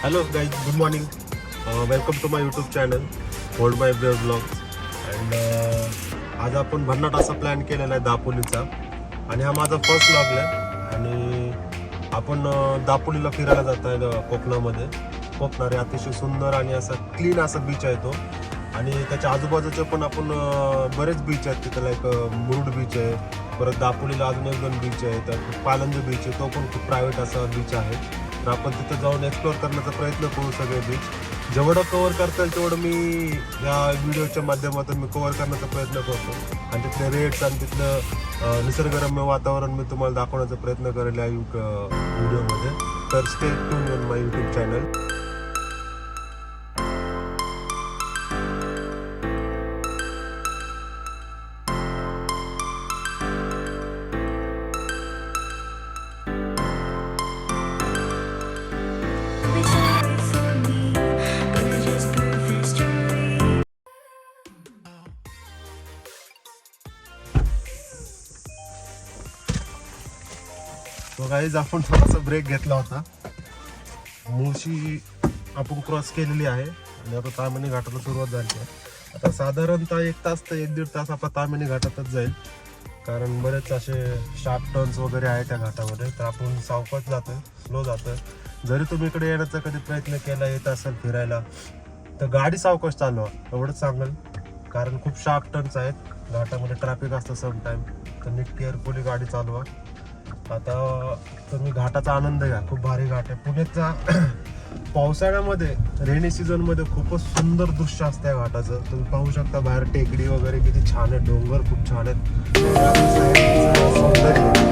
Hello guys, good morning. Welcome to my YouTube channel, Hold My Brave Vlogs. And आज आपण भन्नाट असा plan केलेला आहे दापोलीचा आणि हा माझा फर्स्ट व्लॉग आहे. आणि आपण दापोलीला फिरायला जात आहे कोकणामध्ये. कोकणारे अतिशय सुंदर आणि असा क्लीन असा बीच आहे तो. आणि त्याच्या आजूबाजूचे पण आपण बरेच बीच आहेत तिथं, लाईक मुरुड बीच आहे, परत दापोलीला अजून एक दोन बीच आहे, तर पालंज बीच आहे, तो पण खूप प्रायव्हेट असा बीच आहे. तर आपण तिथं जाऊन एक्सप्लोअर करण्याचा प्रयत्न करू सगळे बीच. जेवढं कव्हर करता येईल तेवढं मी या व्हिडिओच्या माध्यमातून मी कव्हर करण्याचा प्रयत्न करतो. आणि तिथले रेट्स आणि तिथलं निसर्गरम्य वातावरण मी तुम्हाला दाखवण्याचा प्रयत्न करेल या व्हिडिओमध्ये. तर stay tune on my YouTube channel. Guys आपण थोडासा ब्रेक घेतला होता. मुळशी आपण क्रॉस केलेली आहे आणि आता तामिनी घाटाला सुरुवात झाली आहे. आता साधारणतः 1 तास ते 1-1.5 तास आपण तामिनी घाटातच जाईल, कारण बरेच असे शार्प टर्न्स वगैरे आहे त्या घाटामध्ये. तर आपण सावकाश जातोय, स्लो जातोय. जरी तुम्ही इकडे येण्याचा कधी प्रयत्न केला, येत असेल फिरायला, तर गाडी सावकाश चालवा एवढंच सांगेल, कारण खूप शार्प टर्न्स आहेत घाटामध्ये, ट्रॅफिक असतं समटाईम. तर नीट केअरफुली गाडी चालवा. आता तुम्ही घाटाचा आनंद घ्या, खूप भारी घाट आहे पुण्याचा. पावसाळ्यामध्ये रेनी सीझन मध्ये खूपच सुंदर दृश्य असतं या घाटाचं. तुम्ही पाहू शकता बाहेर टेकडी वगैरे किती छान आहे, डोंगर खूप छान आहेत. सौंदर्य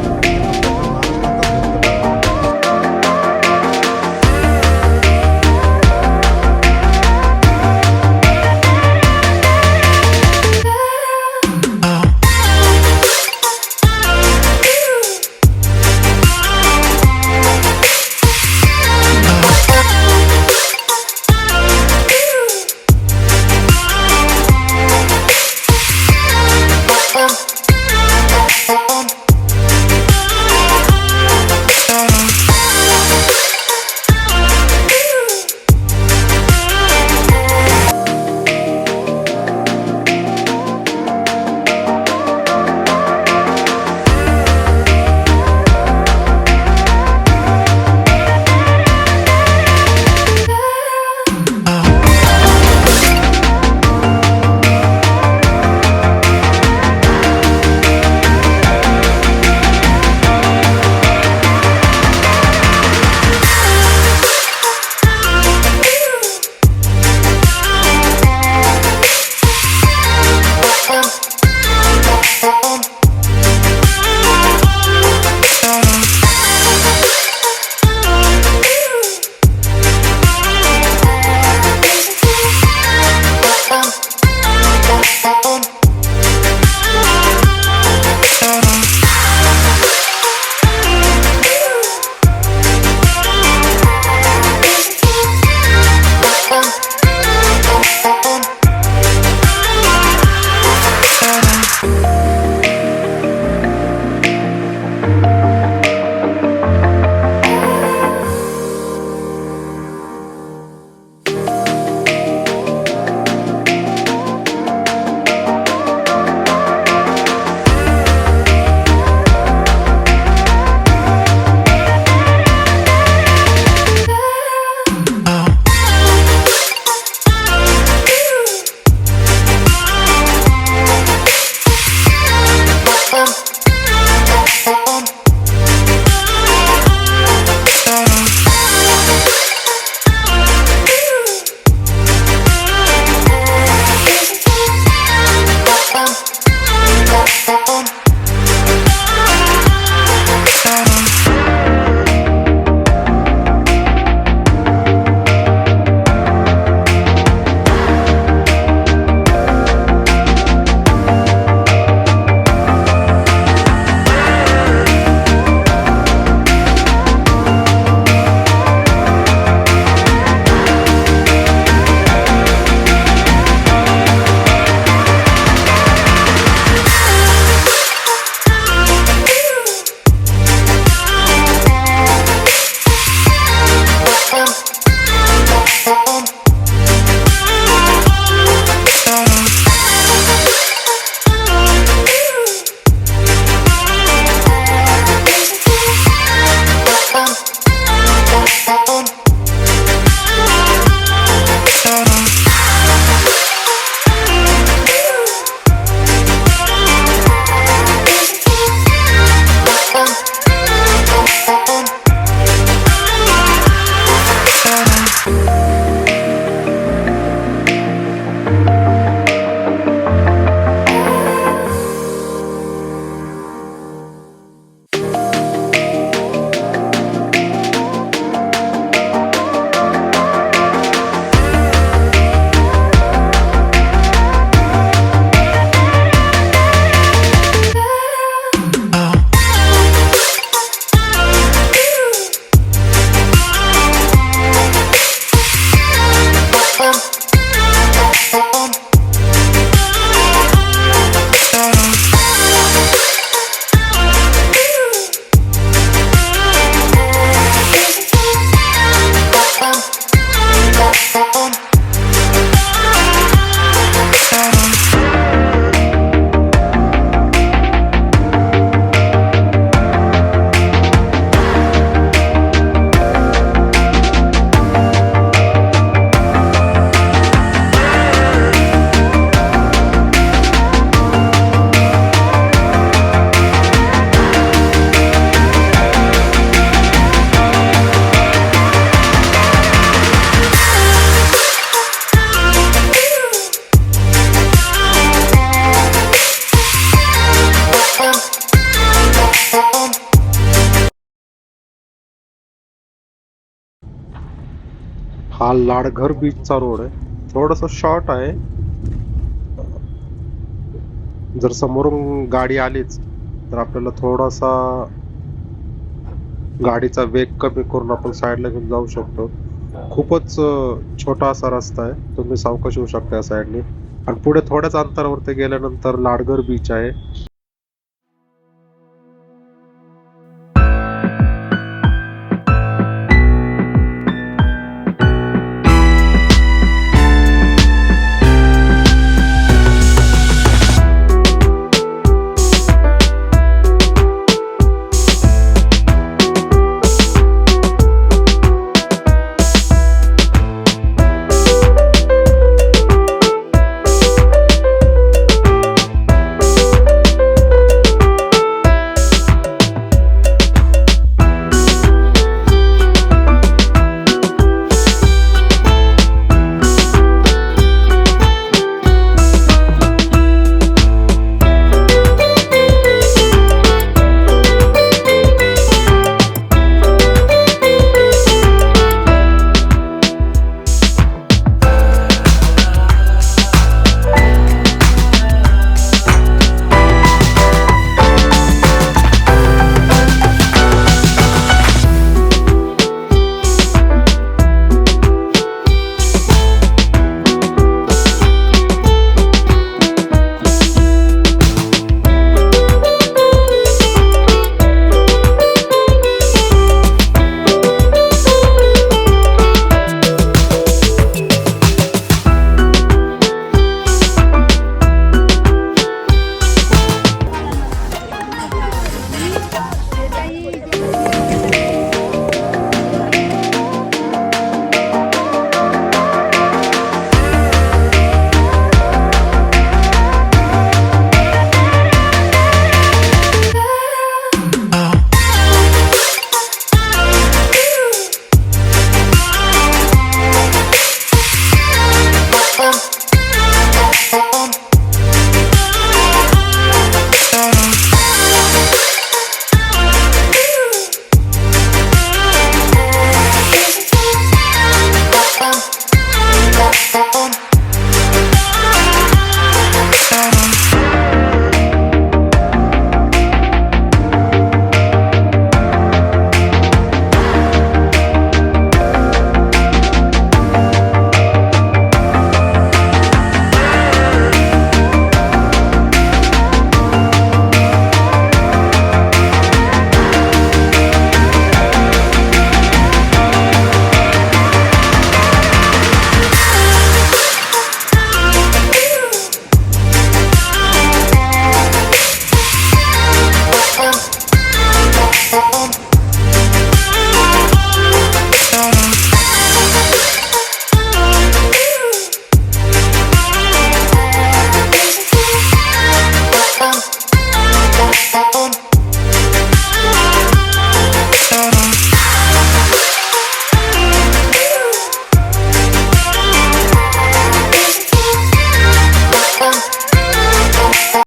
हा लाडघर बीचचा रोड आहे, थोडस शॉर्ट आहे. जर समोरून गाडी आलीच तर आपल्याला थोडासा गाडीचा वेग कमी करून आपण साईडला घेऊन जाऊ शकतो. खूपच छोटा असा रस्ता आहे, तुम्ही सावकाश येऊ शकता या साईडने. आणि पुढे थोड्याच अंतरावरती गेल्यानंतर लाडघर बीच आहे.